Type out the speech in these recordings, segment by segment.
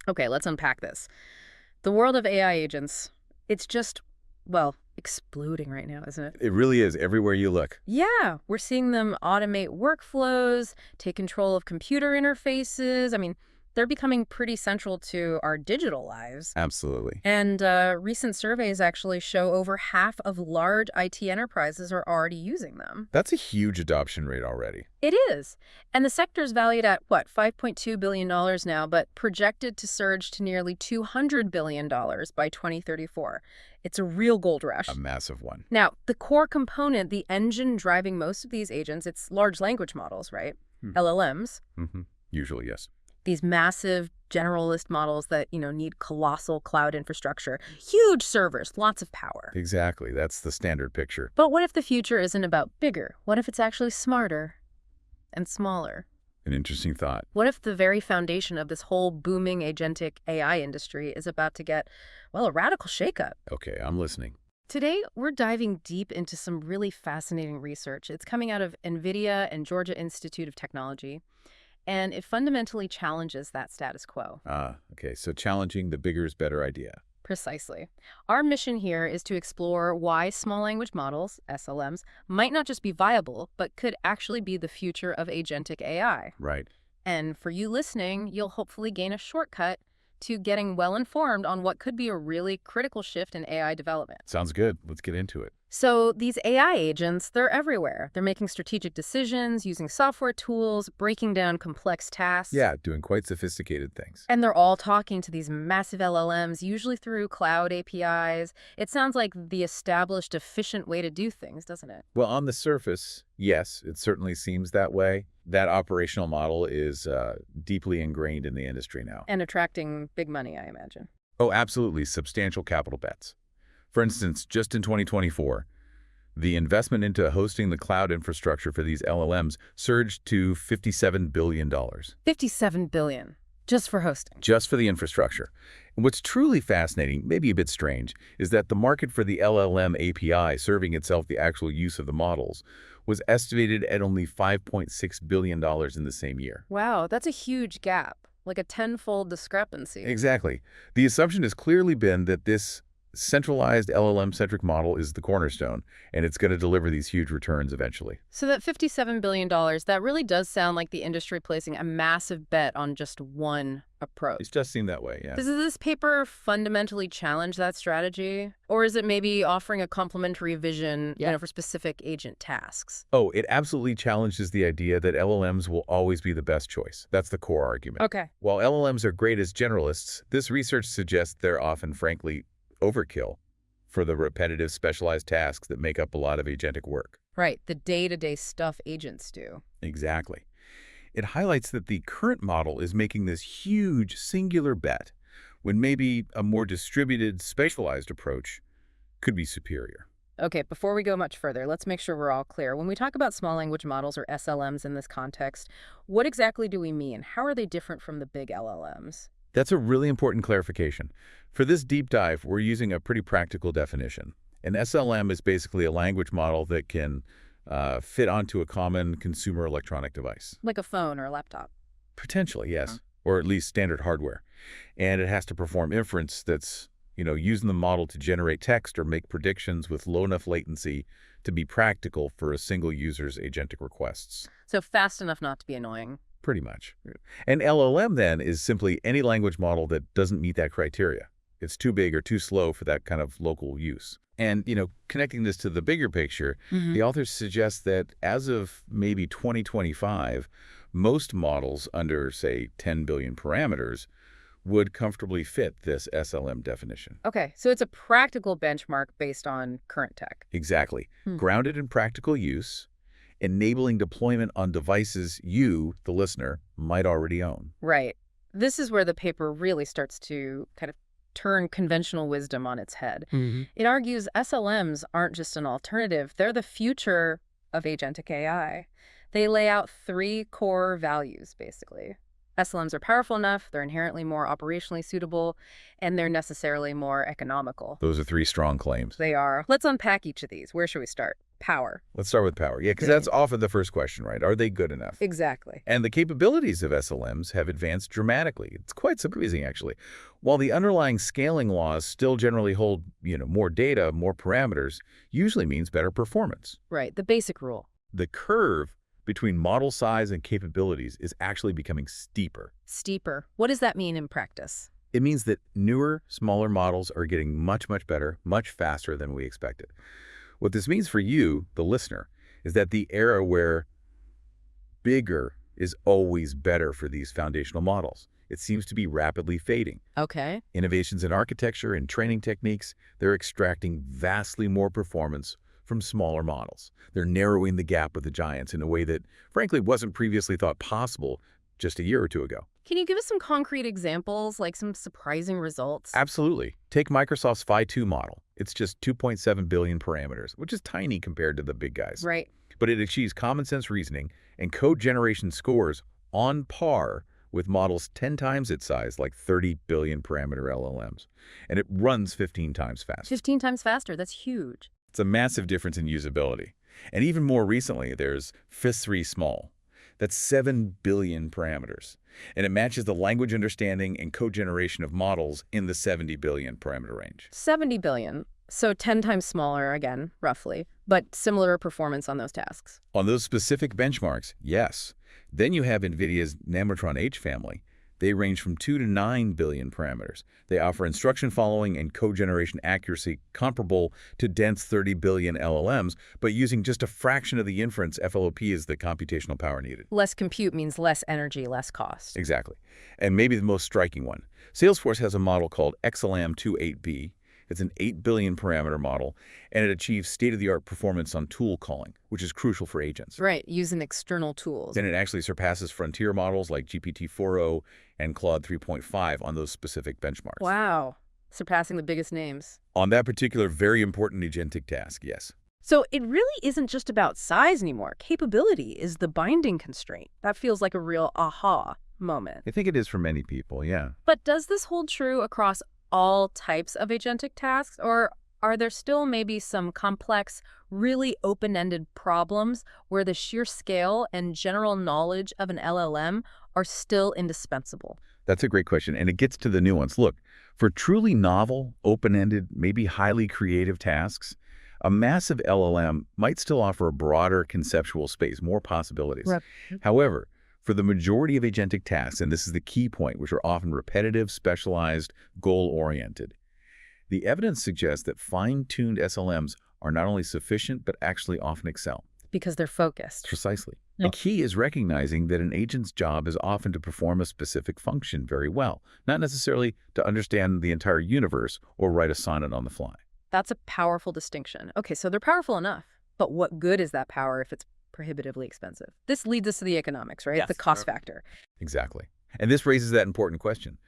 Okay, let's unpack this. The world of AI agents, it's just, well, exploding right now, isn't it? It really is everywhere you look. Yeah, we're seeing them automate workflows, take control of computer interfaces. I mean, they're becoming pretty central to our digital lives. Absolutely. And recent surveys actually show over half of large IT enterprises are already using them. That's a huge adoption rate already. It is. And the sector's valued at, what, $5.2 billion now, but projected to surge to nearly $200 billion by 2034. It's a real gold rush. A massive one. Now, the core component, the engine driving most of these agents, it's large language models, right? LLMs. Usually, yes. These massive generalist models that, need colossal cloud infrastructure, huge servers, lots of power. Exactly. That's the standard picture. But what if the future isn't about bigger? What if it's actually smarter and smaller? An interesting thought. What if the very foundation of this whole booming agentic AI industry is about to get, well, a radical shakeup? Okay, I'm listening. Today, we're diving deep into some really fascinating research. It's coming out of NVIDIA and Georgia Institute of Technology, and it fundamentally challenges that status quo. Okay, so challenging the bigger is better idea. Precisely. Our mission here is to explore why small language models, SLMs, might not just be viable, but could actually be the future of agentic AI. Right. And for you listening, you'll hopefully gain a shortcut to getting well-informed on what could be a really critical shift in AI development. Sounds good. Let's get into it. So these AI agents, they're everywhere. They're making strategic decisions, using software tools, breaking down complex tasks. Yeah, doing quite sophisticated things. And they're all talking to these massive LLMs, usually through cloud APIs. It sounds like the established, efficient way to do things, doesn't it? Well, on the surface, yes, it certainly seems that way. That operational model is deeply ingrained in the industry now. And attracting big money, I imagine. Oh, absolutely. Substantial capital bets. For instance, just in 2024, the investment into hosting the cloud infrastructure for these LLMs surged to $57 billion. $57 billion, just for hosting. Just for the infrastructure. And what's truly fascinating, maybe a bit strange, is that the market for the LLM API serving itself the actual use of the models was estimated at only $5.6 billion in the same year. Wow, that's a huge gap, like a tenfold discrepancy. Exactly. The assumption has clearly been that this centralized LLM-centric model is the cornerstone, and it's going to deliver these huge returns eventually. So that $57 billion, that really does sound like the industry placing a massive bet on just one approach. It does seem that way, yeah. Does this paper fundamentally challenge that strategy? Or is it maybe offering a complementary vision for specific agent tasks? Oh, it absolutely challenges the idea that LLMs will always be the best choice. That's the core argument. Okay. While LLMs are great as generalists, this research suggests they're often, frankly, overkill for the repetitive specialized tasks that make up a lot of agentic work. Right, the day-to-day stuff agents do. Exactly. It highlights that the current model is making this huge singular bet when maybe a more distributed, specialized approach could be superior. Okay, before we go much further, let's make sure we're all clear. When we talk about small language models or SLMs in this context, what exactly do we mean? How are they different from the big LLMs? That's a really important clarification. For this deep dive, we're using a pretty practical definition. An SLM is basically a language model that can fit onto a common consumer electronic device. Like a phone or a laptop? Potentially, yes, or at least standard hardware. And it has to perform inference that's, using the model to generate text or make predictions with low enough latency to be practical for a single user's agentic requests. So fast enough not to be annoying. Pretty much. An LLM, then, is simply any language model that doesn't meet that criteria. It's too big or too slow for that kind of local use. And, connecting this to the bigger picture, the authors suggest that as of maybe 2025, most models under, say, 10 billion parameters would comfortably fit this SLM definition. Okay, so it's a practical benchmark based on current tech. Exactly. Grounded in practical use, enabling deployment on devices you, the listener, might already own. Right. This is where the paper really starts to kind of turn conventional wisdom on its head. It argues SLMs aren't just an alternative, they're the future of agentic AI. They lay out three core values, basically. SLMs are powerful enough, they're inherently more operationally suitable, and they're necessarily more economical. Those are three strong claims. They are. Let's unpack each of these. Where should we start? Power. Let's start with power. Yeah, because that's often the first question, right? Are they good enough? Exactly. And the capabilities of SLMs have advanced dramatically. It's quite surprising, actually. While the underlying scaling laws still generally hold, more data, more parameters, usually means better performance. Right, the basic rule. The curve between model size and capabilities is actually becoming steeper. Steeper. What does that mean in practice? It means that newer, smaller models are getting much, much better, much faster than we expected. What this means for you, the listener, is that the era where bigger is always better for these foundational models, it seems to be rapidly fading. Okay. Innovations in architecture and training techniques, they're extracting vastly more performance from smaller models. They're narrowing the gap with the giants in a way that, frankly, wasn't previously thought possible just a year or two ago. Can you give us some concrete examples, like some surprising results? Absolutely. Take Microsoft's Phi 2 model. It's just 2.7 billion parameters, which is tiny compared to the big guys. Right. But it achieves common sense reasoning and code generation scores on par with models 10 times its size, like 30 billion parameter LLMs. And it runs 15 times faster. 15 times faster. That's huge. It's a massive difference in usability. And even more recently, there's FIS3 Small. That's 7 billion parameters. And it matches the language understanding and code generation of models in the 70 billion parameter range. 70 billion. So 10 times smaller, again, roughly, but similar performance on those tasks. On those specific benchmarks, yes. Then you have NVIDIA's Nemotron-H family. They range from 2 to 9 billion parameters. They offer instruction following and code generation accuracy comparable to dense 30 billion LLMs, but using just a fraction of the inference FLOP is the computational power needed. Less compute means less energy, less cost. Exactly. And maybe the most striking one. Salesforce has a model called XLM28B. It's an 8 billion parameter model, and it achieves state-of-the-art performance on tool calling, which is crucial for agents. Right, using external tools. Then it actually surpasses frontier models like GPT-4o and Claude 3.5 on those specific benchmarks. Wow, surpassing the biggest names. On that particular very important agentic task, yes. So it really isn't just about size anymore. Capability is the binding constraint. That feels like a real aha moment. I think it is for many people, yeah. But does this hold true across all types of agentic tasks, or are there still maybe some complex, really open-ended problems where the sheer scale and general knowledge of an LLM are still indispensable? That's a great question, and it gets to the nuance. Look, for truly novel, open-ended, maybe highly creative tasks, a massive LLM might still offer a broader conceptual space, more possibilities. Right. However, for the majority of agentic tasks, and this is the key point, which are often repetitive, specialized, goal-oriented, the evidence suggests that fine-tuned SLMs are not only sufficient, but actually often excel. Because they're focused. Precisely. Yep. The key is recognizing that an agent's job is often to perform a specific function very well, not necessarily to understand the entire universe or write a sonnet on the fly. That's a powerful distinction. Okay, so they're powerful enough. But what good is that power if it's prohibitively expensive? This leads us to the economics, right? Yes. The cost factor. Exactly. And this raises that important question.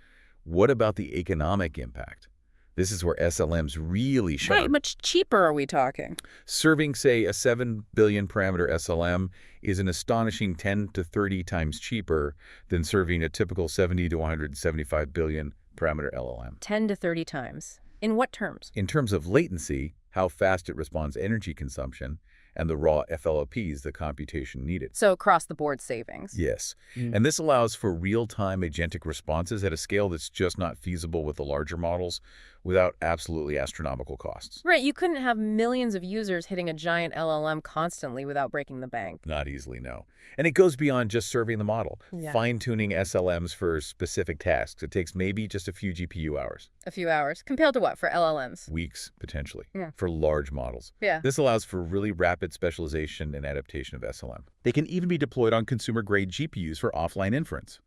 What about the economic impact? This is where SLMs really shine. Right, much cheaper are we talking? Serving, say, a 7 billion parameter SLM is an astonishing 10 to 30 times cheaper than serving a typical 70 to 175 billion parameter LLM. 10 to 30 times. In what terms? In terms of latency, how fast it responds to energy consumption, and the raw FLOPs, the computation needed. So across-the-board savings. Yes. And this allows for real-time agentic responses at a scale that's just not feasible with the larger models without absolutely astronomical costs. Right, you couldn't have millions of users hitting a giant LLM constantly without breaking the bank. Not easily, no. And it goes beyond just serving the model. Yeah. Fine-tuning SLMs for specific tasks. It takes maybe just a few GPU hours. A few hours. Compared to what for LLMs? Weeks, potentially, Yeah. for large models. Yeah. This allows for really rapid specialization and adaptation of SLM. They can even be deployed on consumer-grade GPUs for offline inference.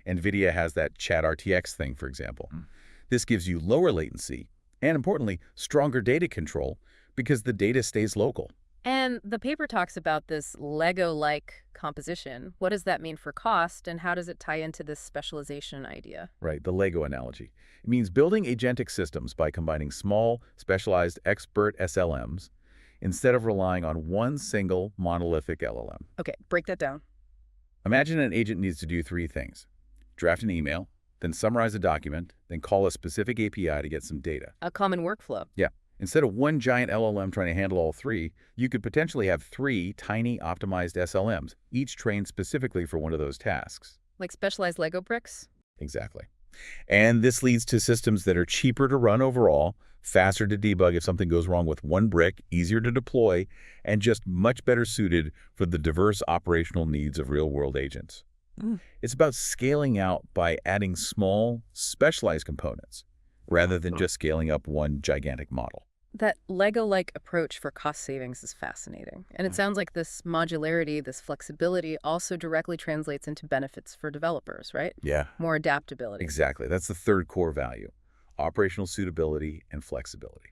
NVIDIA has that chat RTX thing, for example. This gives you lower latency and, importantly, stronger data control because the data stays local. And the paper talks about this Lego-like composition. What does that mean for cost, and how does it tie into this specialization idea? Right, the Lego analogy. It means building agentic systems by combining small, specialized, expert SLMs instead of relying on one single monolithic LLM. Okay, break that down. Imagine an agent needs to do three things. draft an email, then summarize a document, then call a specific API to get some data. A common workflow. Yeah. Instead of one giant LLM trying to handle all three, you could potentially have 3 tiny optimized SLMs, each trained specifically for one of those tasks. Like specialized Lego bricks? Exactly. And this leads to systems that are cheaper to run overall, faster to debug if something goes wrong with one brick, easier to deploy, and just much better suited for the diverse operational needs of real-world agents. It's about scaling out by adding small, specialized components, rather than just scaling up one gigantic model. That Lego-like approach for cost savings is fascinating. And it sounds like this modularity, this flexibility also directly translates into benefits for developers, right? Yeah. More adaptability. Exactly. That's the third core value: operational suitability and flexibility.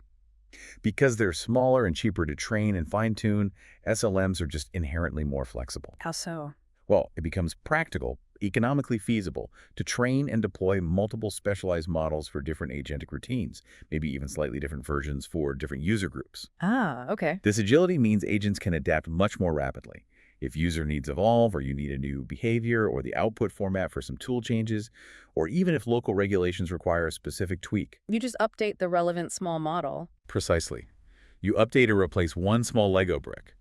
Because they're smaller and cheaper to train and fine-tune, SLMs are just inherently more flexible. How so? Well, it becomes practical, economically feasible to train and deploy multiple specialized models for different agentic routines, maybe even slightly different versions for different user groups. Ah, okay. This agility means agents can adapt much more rapidly. If user needs evolve, or you need a new behavior, or the output format for some tool changes, or even if local regulations require a specific tweak. You just update the relevant small model. Precisely. You update or replace one small Lego brick,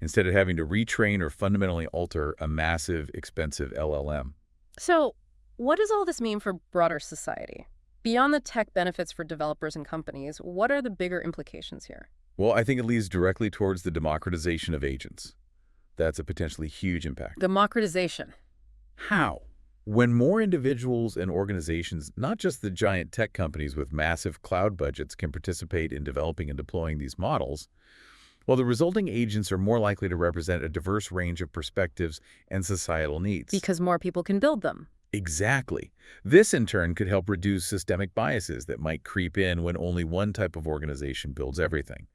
instead of having to retrain or fundamentally alter a massive, expensive LLM. So, what does all this mean for broader society? Beyond the tech benefits for developers and companies, what are the bigger implications here? Well, I think it leads directly towards the democratization of agents. That's a potentially huge impact. Democratization. How? When more individuals and organizations, not just the giant tech companies with massive cloud budgets, can participate in developing and deploying these models, well, the resulting agents are more likely to represent a diverse range of perspectives and societal needs. Because more people can build them. Exactly. This, in turn, could help reduce systemic biases that might creep in when only one type of organization builds everything.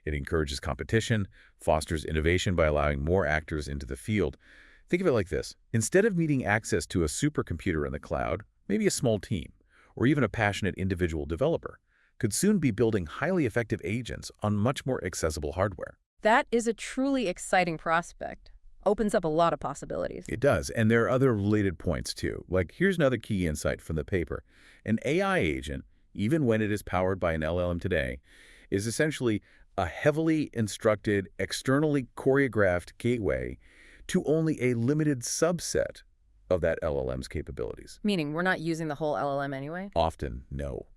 It encourages competition, fosters innovation by allowing more actors into the field. Think of it like this. Instead of needing access to a supercomputer in the cloud, maybe a small team, or even a passionate individual developer, could soon be building highly effective agents on much more accessible hardware. That is a truly exciting prospect. Opens up a lot of possibilities. It does, and there are other related points too. Like, here's another key insight from the paper. An AI agent, even when it is powered by an LLM today, is essentially a heavily instructed, externally choreographed gateway to only a limited subset of that LLM's capabilities. Meaning we're not using the whole LLM anyway? Often, no.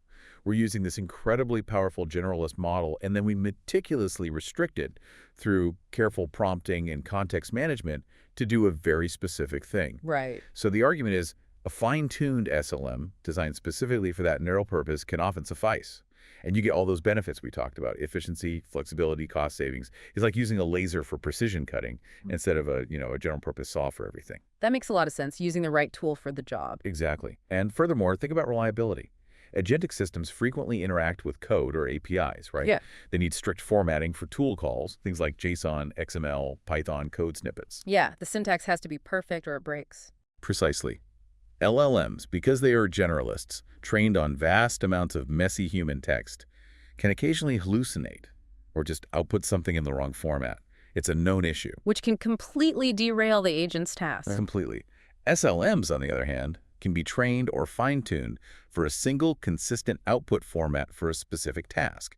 We're using this incredibly powerful generalist model, and then we meticulously restrict it through careful prompting and context management to do a very specific thing. Right. So the argument is a fine-tuned SLM designed specifically for that narrow purpose can often suffice. And you get all those benefits we talked about: efficiency, flexibility, cost savings. It's like using a laser for precision cutting instead of a general purpose saw for everything. That makes a lot of sense, using the right tool for the job. Exactly. And furthermore, think about reliability. Agentic systems frequently interact with code or APIs, right? Yeah. They need strict formatting for tool calls, things like JSON, XML, Python code snippets. Yeah, the syntax has to be perfect or it breaks. Precisely. LLMs, because they are generalists, trained on vast amounts of messy human text, can occasionally hallucinate or just output something in the wrong format. It's a known issue. Which can completely derail the agent's task. Completely. SLMs, on the other hand, can be trained or fine-tuned for a single consistent output format for a specific task.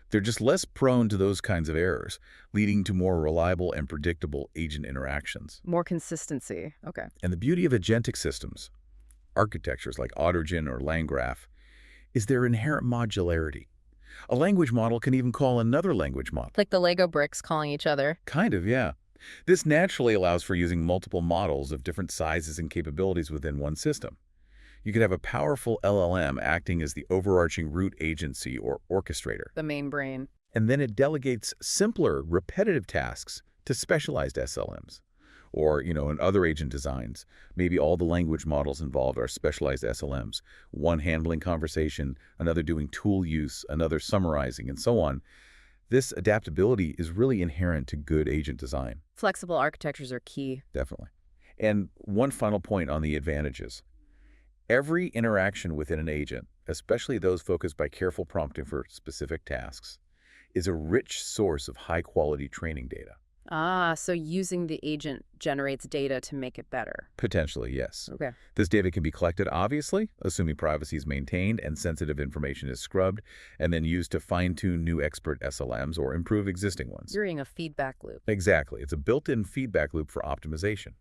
They're just less prone to those kinds of errors, leading to more reliable and predictable agent interactions. More consistency. Okay. And the beauty of agentic systems, architectures like Autogen or LangGraph, is their inherent modularity. A language model can even call another language model. Like the Lego bricks calling each other. Kind of, yeah. This naturally allows for using multiple models of different sizes and capabilities within one system. You could have a powerful LLM acting as the overarching root agency or orchestrator. The main brain. And then it delegates simpler, repetitive tasks to specialized SLMs. Or, in other agent designs, maybe all the language models involved are specialized SLMs. One handling conversation, another doing tool use, another summarizing, and so on. This adaptability is really inherent to good agent design. Flexible architectures are key. Definitely. And one final point on the advantages. Every interaction within an agent, especially those focused by careful prompting for specific tasks, is a rich source of high-quality training data. Ah, so using the agent generates data to make it better. Potentially, yes. Okay. This data can be collected, obviously, assuming privacy is maintained and sensitive information is scrubbed, and then used to fine-tune new expert SLMs or improve existing ones. You're in a feedback loop. Exactly. It's a built-in feedback loop for optimization.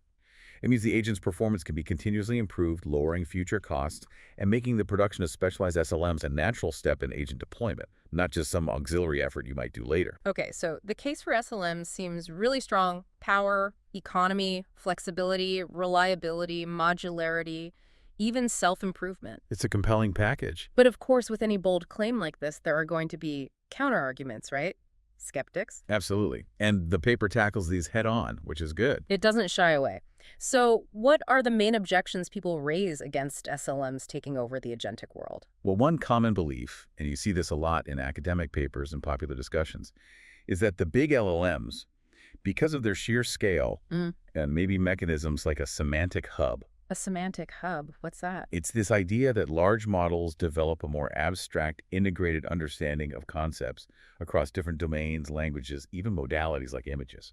It means the agent's performance can be continuously improved, lowering future costs, and making the production of specialized SLMs a natural step in agent deployment, not just some auxiliary effort you might do later. Okay, so the case for SLMs seems really strong. Power, economy, flexibility, reliability, modularity, even self-improvement. It's a compelling package. But of course, with any bold claim like this, there are going to be counterarguments, right? Skeptics. Absolutely. And the paper tackles these head-on, which is good. It doesn't shy away. So what are the main objections people raise against SLMs taking over the agentic world? Well, one common belief, and you see this a lot in academic papers and popular discussions, is that the big LLMs, because of their sheer scale and maybe mechanisms like a semantic hub, A semantic hub, what's that? it's this idea that large models develop a more abstract, integrated understanding of concepts across different domains, languages, even modalities like images.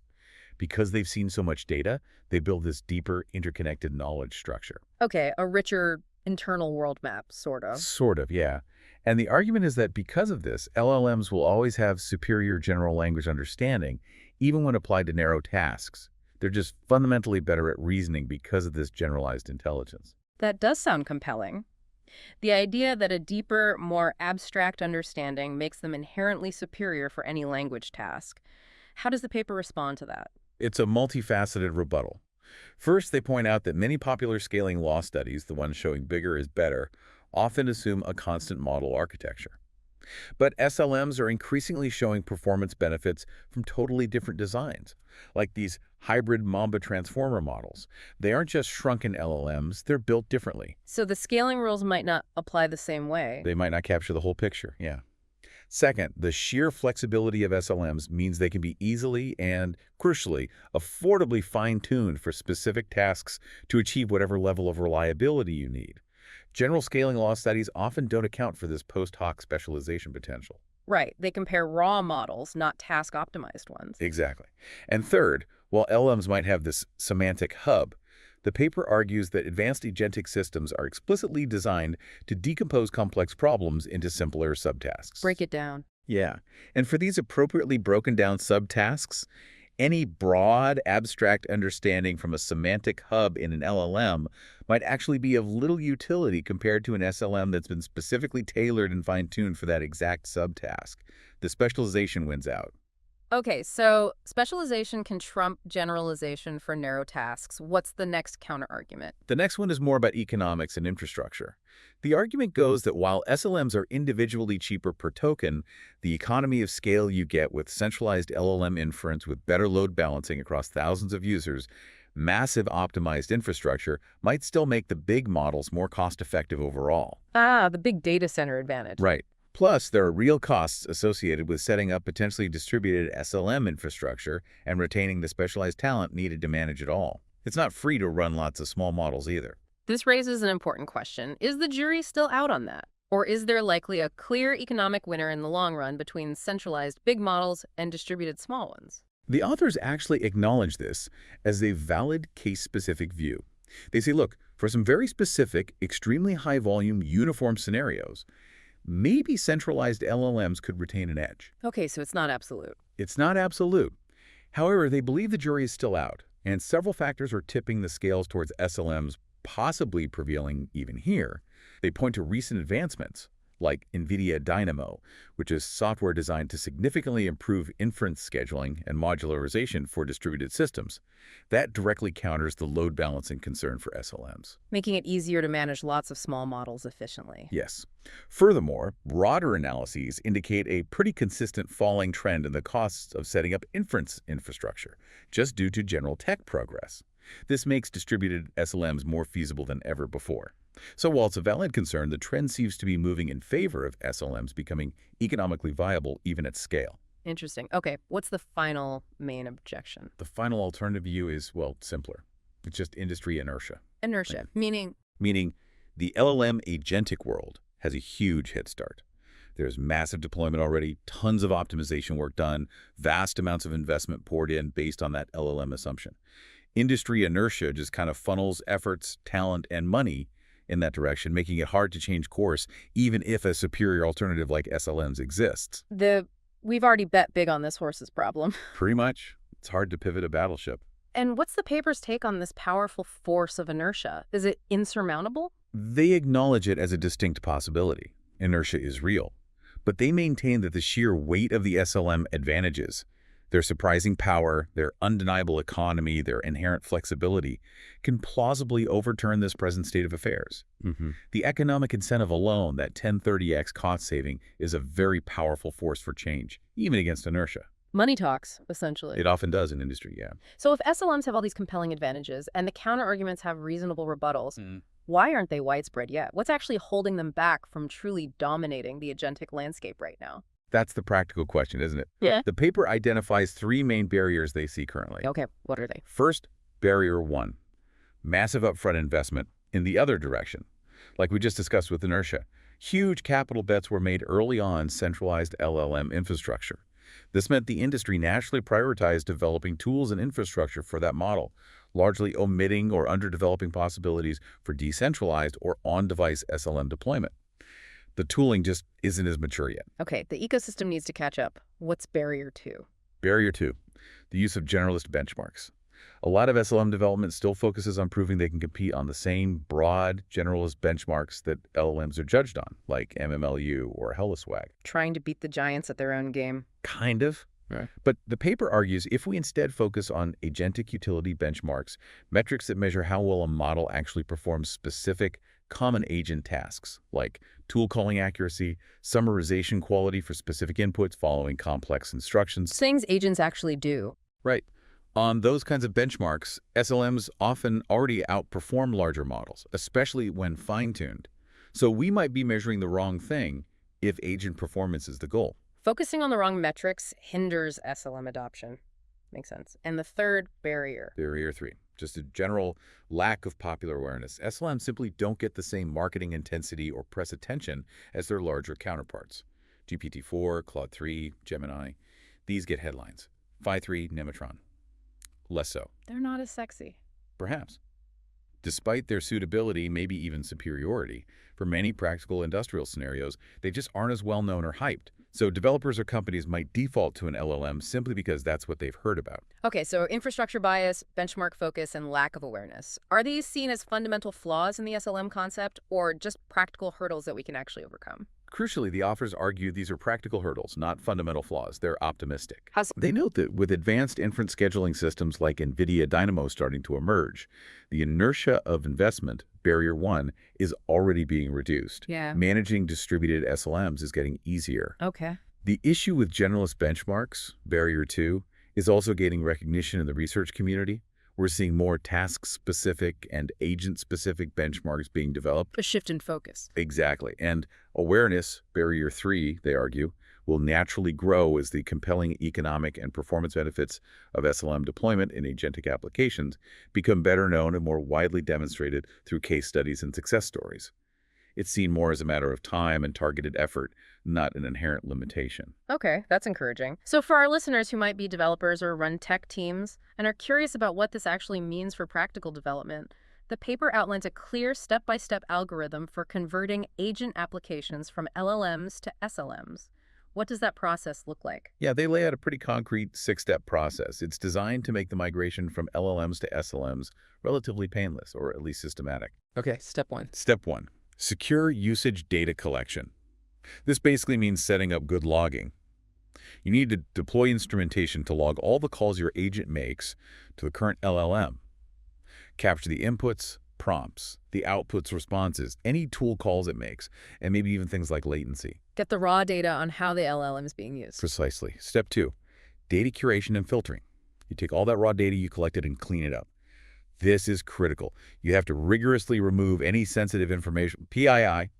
Because they've seen so much data, they build this deeper, interconnected knowledge structure. Okay, a richer internal world map, sort of. Sort of, yeah. And the argument is that because of this, LLMs will always have superior general language understanding, even when applied to narrow tasks. They're just fundamentally better at reasoning because of this generalized intelligence. That does sound compelling. The idea that a deeper, more abstract understanding makes them inherently superior for any language task. How does the paper respond to that? It's a multifaceted rebuttal. First, they point out that many popular scaling law studies, the ones showing bigger is better, often assume a constant model architecture. But SLMs are increasingly showing performance benefits from totally different designs, like these hybrid Mamba transformer models. They aren't just shrunken LLMs, they're built differently. So the scaling rules might not apply the same way. They might not capture the whole picture, yeah. Second, the sheer flexibility of SLMs means they can be easily and, crucially, affordably fine-tuned for specific tasks to achieve whatever level of reliability you need. General scaling law studies often don't account for this post hoc specialization potential. Right, they compare raw models, not task-optimized ones. Exactly. And third, while LLMs might have this semantic hub, the paper argues that advanced agentic systems are explicitly designed to decompose complex problems into simpler subtasks. Break it down. Yeah. And for these appropriately broken down subtasks, any broad, abstract understanding from a semantic hub in an LLM might actually be of little utility compared to an SLM that's been specifically tailored and fine-tuned for that exact subtask. The specialization wins out. Okay, so specialization can trump generalization for narrow tasks. What's the next counterargument? The next one is more about economics and infrastructure. The argument goes that while SLMs are individually cheaper per token, the economy of scale you get with centralized LLM inference with better load balancing across thousands of users, massive optimized infrastructure might still make the big models more cost-effective overall. Ah, the big data center advantage. Right. Plus, there are real costs associated with setting up potentially distributed SLM infrastructure and retaining the specialized talent needed to manage it all. It's not free to run lots of small models either. This raises an important question. Is the jury still out on that? Or is there likely a clear economic winner in the long run between centralized big models and distributed small ones? The authors actually acknowledge this as a valid case-specific view. They say, look, for some very specific, extremely high-volume, uniform scenarios, maybe centralized LLMs could retain an edge. Okay, so it's not absolute. It's not absolute. However, they believe the jury is still out, and several factors are tipping the scales towards SLMs possibly prevailing even here. They point to recent advancements, like NVIDIA Dynamo, which is software designed to significantly improve inference scheduling and modularization for distributed systems. That directly counters the load balancing concern for SLMs. Making it easier to manage lots of small models efficiently. Yes. Furthermore, broader analyses indicate a pretty consistent falling trend in the costs of setting up inference infrastructure, just due to general tech progress. This makes distributed SLMs more feasible than ever before. So while it's a valid concern, the trend seems to be moving in favor of SLMs becoming economically viable even at scale. Interesting. Okay, what's the final main objection? The final alternative view is, well, simpler. It's just industry inertia. Inertia, meaning? Meaning the LLM agentic world has a huge head start. There's massive deployment already, tons of optimization work done, vast amounts of investment poured in based on that LLM assumption. Industry inertia just kind of funnels efforts, talent, and money in that direction, making it hard to change course, even if a superior alternative like SLMs exists. We've already bet big on this horse's problem. Pretty much. It's hard to pivot a battleship. And what's the paper's take on this powerful force of inertia? Is it insurmountable? They acknowledge it as a distinct possibility. Inertia is real. But they maintain that the sheer weight of the SLM advantages, their surprising power, their undeniable economy, their inherent flexibility, can plausibly overturn this present state of affairs. The economic incentive alone, that 1030x cost saving, is a very powerful force for change, even against inertia. Money talks, essentially. It often does in industry, yeah. So if SLMs have all these compelling advantages and the counterarguments have reasonable rebuttals, why aren't they widespread yet? What's actually holding them back from truly dominating the agentic landscape right now? That's the practical question, isn't it? Yeah. The paper identifies three main barriers they see currently. Okay, what are they? First, barrier one, massive upfront investment in the other direction. Like we just discussed with inertia, huge capital bets were made early on centralized LLM infrastructure. This meant the industry naturally prioritized developing tools and infrastructure for that model, largely omitting or underdeveloping possibilities for decentralized or on-device SLM deployment. The tooling just isn't as mature yet. Okay, the ecosystem needs to catch up. What's barrier two? Barrier two, the use of generalist benchmarks. A lot of SLM development still focuses on proving they can compete on the same broad, generalist benchmarks that LLMs are judged on, like MMLU or HelloSwag. Trying to beat the giants at their own game. Kind of. Right. But the paper argues if we instead focus on agentic utility benchmarks, metrics that measure how well a model actually performs specific common agent tasks, like tool calling accuracy, summarization quality for specific inputs following complex instructions. Things agents actually do. Right. On those kinds of benchmarks, SLMs often already outperform larger models, especially when fine-tuned. So we might be measuring the wrong thing if agent performance is the goal. Focusing on the wrong metrics hinders SLM adoption. Makes sense. And the third barrier. Barrier three, just a general lack of popular awareness. SLMs simply don't get the same marketing intensity or press attention as their larger counterparts. GPT-4, Claude 3, Gemini, these get headlines. Phi 3, Nemotron. Less so. They're not as sexy. Perhaps. Despite their suitability, maybe even superiority, for many practical industrial scenarios, they just aren't as well known or hyped. So developers or companies might default to an LLM simply because that's what they've heard about. Okay, so infrastructure bias, benchmark focus, and lack of awareness. Are these seen as fundamental flaws in the SLM concept or just practical hurdles that we can actually overcome? Crucially, the authors argue these are practical hurdles, not fundamental flaws. They're optimistic. How's They note that with advanced inference scheduling systems like NVIDIA Dynamo starting to emerge, the inertia of investment, barrier one, is already being reduced. Yeah. Managing distributed SLMs is getting easier. Okay. The issue with generalist benchmarks, barrier two, is also gaining recognition in the research community. We're seeing more task-specific and agent-specific benchmarks being developed. A shift in focus. Exactly. And awareness, barrier three, they argue, will naturally grow as the compelling economic and performance benefits of SLM deployment in agentic applications become better known and more widely demonstrated through case studies and success stories. It's seen more as a matter of time and targeted effort, not an inherent limitation. Okay, that's encouraging. So for our listeners who might be developers or run tech teams and are curious about what this actually means for practical development, the paper outlines a clear step-by-step algorithm for converting agent applications from LLMs to SLMs. What does that process look like? Yeah, they lay out a pretty concrete six-step process. It's designed to make the migration from LLMs to SLMs relatively painless, or at least systematic. Okay, step one. Step one, secure usage data collection. This basically means setting up good logging. You need to deploy instrumentation to log all the calls your agent makes to the current LLM. Capture the inputs, prompts, the outputs, responses, any tool calls it makes, and maybe even things like latency. Get the raw data on how the LLM is being used. Precisely. Step two, data curation and filtering. You take all that raw data you collected and clean it up. This is critical. You have to rigorously remove any sensitive information, PII,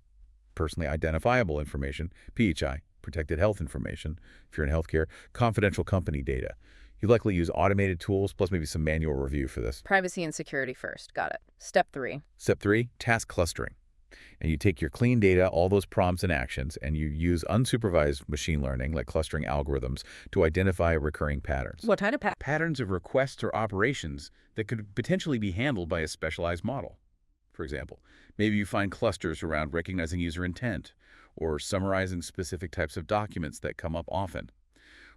personally identifiable information, PHI, protected health information, if you're in healthcare, confidential company data. You likely use automated tools, plus maybe some manual review for this. Privacy and security first. Got it. Step three. Step three, task clustering. And you take your clean data, all those prompts and actions, and you use unsupervised machine learning, like clustering algorithms, to identify recurring patterns. What kind of Patterns of requests or operations that could potentially be handled by a specialized model. For example, maybe you find clusters around recognizing user intent, or summarizing specific types of documents that come up often,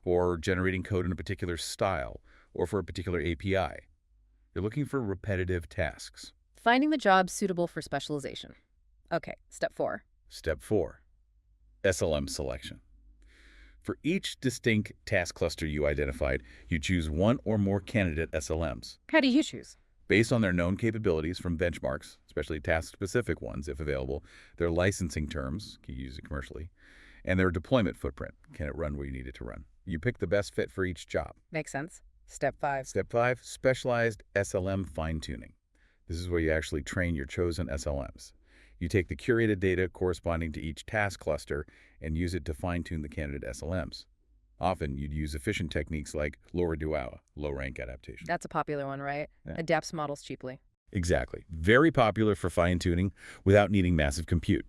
or generating code in a particular style, or for a particular API. You're looking for repetitive tasks. Finding the job suitable for specialization. Okay, step 4. Step 4, SLM selection. For each distinct task cluster you identified, you choose one or more candidate SLMs. How do you choose? Based on their known capabilities from benchmarks, especially task-specific ones if available, their licensing terms, can you use it commercially, and their deployment footprint, can it run where you need it to run. You pick the best fit for each job. Makes sense. Step 5. Step 5, specialized SLM fine-tuning. This is where you actually train your chosen SLMs. You take the curated data corresponding to each task cluster and use it to fine-tune the candidate SLMs. Often, you'd use efficient techniques like lower dual, low-rank adaptation. That's a popular one, right? Yeah. Adapts models cheaply. Exactly. Very popular for fine-tuning without needing massive compute.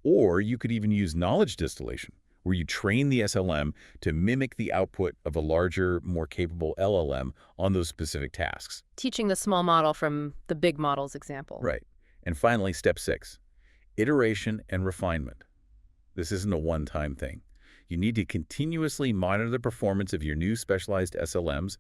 Or you could even use knowledge distillation, where you train the SLM to mimic the output of a larger, more capable LLM on those specific tasks. Teaching the small model from the big model's example. Right. And finally, step 6, iteration and refinement. This isn't a one-time thing. You need to continuously monitor the performance of your new specialized SLMs,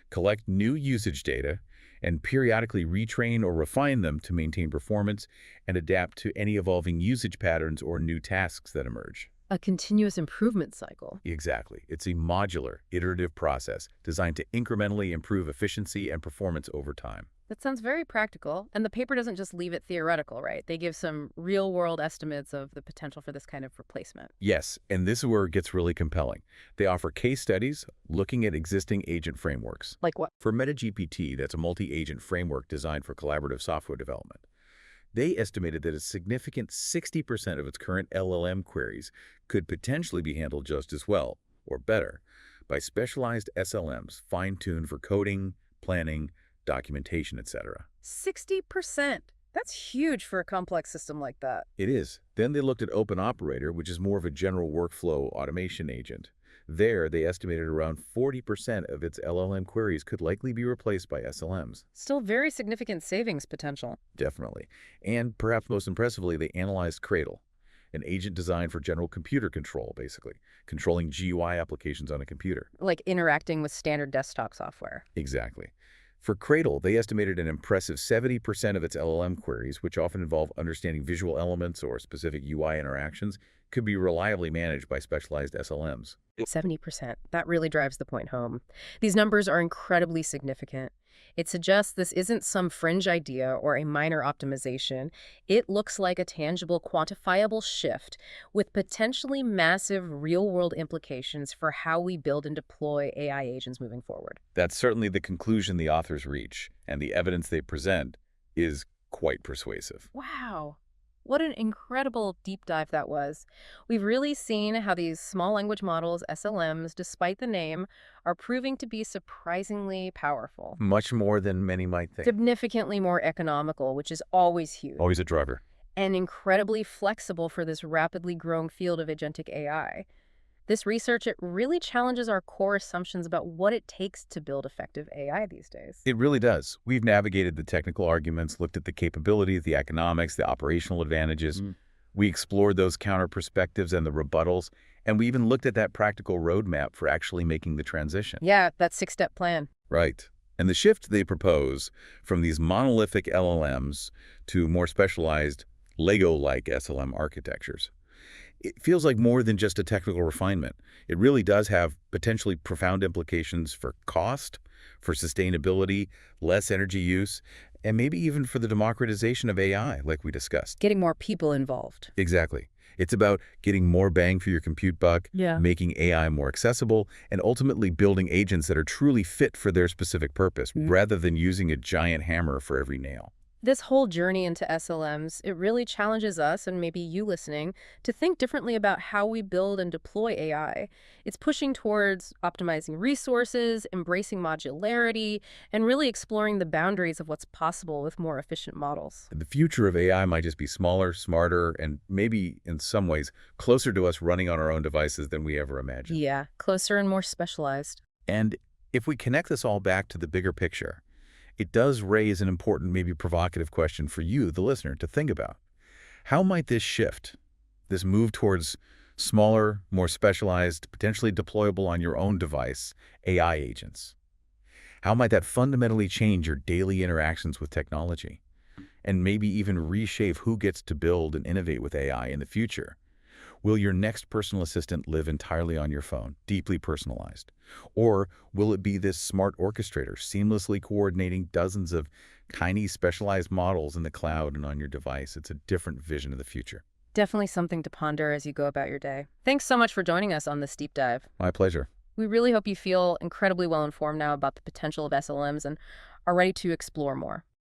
collect new usage data, and periodically retrain or refine them to maintain performance and adapt to any evolving usage patterns or new tasks that emerge. A continuous improvement cycle. Exactly. It's a modular, iterative process designed to incrementally improve efficiency and performance over time. That sounds very practical. And the paper doesn't just leave it theoretical, right? They give some real-world estimates of the potential for this kind of replacement. Yes, and this is where it gets really compelling. They offer case studies looking at existing agent frameworks. Like what? For MetaGPT, that's a multi-agent framework designed for collaborative software development. They estimated that a significant 60% of its current LLM queries could potentially be handled just as well, or better, by specialized SLMs fine-tuned for coding, planning, documentation, etc. 60%. That's huge for a complex system like that. It is. Then they looked at Open Operator, which is more of a general workflow automation agent. There, they estimated around 40% of its LLM queries could likely be replaced by SLMs. Still very significant savings potential. Definitely. And perhaps most impressively, they analyzed Cradle, an agent designed for general computer control, basically, controlling GUI applications on a computer. Like interacting with standard desktop software. Exactly. For Cradle, they estimated an impressive 70% of its LLM queries, which often involve understanding visual elements or specific UI interactions, could be reliably managed by specialized SLMs. 70%. That really drives the point home. These numbers are incredibly significant. It suggests this isn't some fringe idea or a minor optimization. It looks like a tangible, quantifiable shift with potentially massive real-world implications for how we build and deploy AI agents moving forward. That's certainly the conclusion the authors reach, and the evidence they present is quite persuasive. Wow. What an incredible deep dive that was. We've really seen how these small language models, SLMs, despite the name, are proving to be surprisingly powerful. Much more than many might think. Significantly more economical, which is always huge. Always a driver. And incredibly flexible for this rapidly growing field of agentic AI. This research, it really challenges our core assumptions about what it takes to build effective AI these days. It really does. We've navigated the technical arguments, looked at the capabilities, the economics, the operational advantages. We explored those counter perspectives and the rebuttals, and we even looked at that practical roadmap for actually making the transition. Yeah, that 6-step plan. Right. And the shift they propose from these monolithic LLMs to more specialized Lego-like SLM architectures, it feels like more than just a technical refinement. It really does have potentially profound implications for cost, for sustainability, less energy use, and maybe even for the democratization of AI, like we discussed. Getting more people involved. Exactly. It's about getting more bang for your compute buck, making AI more accessible, and ultimately building agents that are truly fit for their specific purpose, rather than using a giant hammer for every nail. This whole journey into SLMs, it really challenges us, and maybe you listening, to think differently about how we build and deploy AI. It's pushing towards optimizing resources, embracing modularity, and really exploring the boundaries of what's possible with more efficient models. The future of AI might just be smaller, smarter, and maybe, in some ways, closer to us running on our own devices than we ever imagined. Yeah, closer and more specialized. And if we connect this all back to the bigger picture, it does raise an important, maybe provocative question for you, the listener, to think about. How might this shift, this move towards smaller, more specialized, potentially deployable on your own device AI agents, how might that fundamentally change your daily interactions with technology? And maybe even reshape who gets to build and innovate with AI in the future? Will your next personal assistant live entirely on your phone, deeply personalized? Or will it be this smart orchestrator, seamlessly coordinating dozens of tiny specialized models in the cloud and on your device? It's a different vision of the future. Definitely something to ponder as you go about your day. Thanks so much for joining us on this deep dive. My pleasure. We really hope you feel incredibly well informed now about the potential of SLMs and are ready to explore more.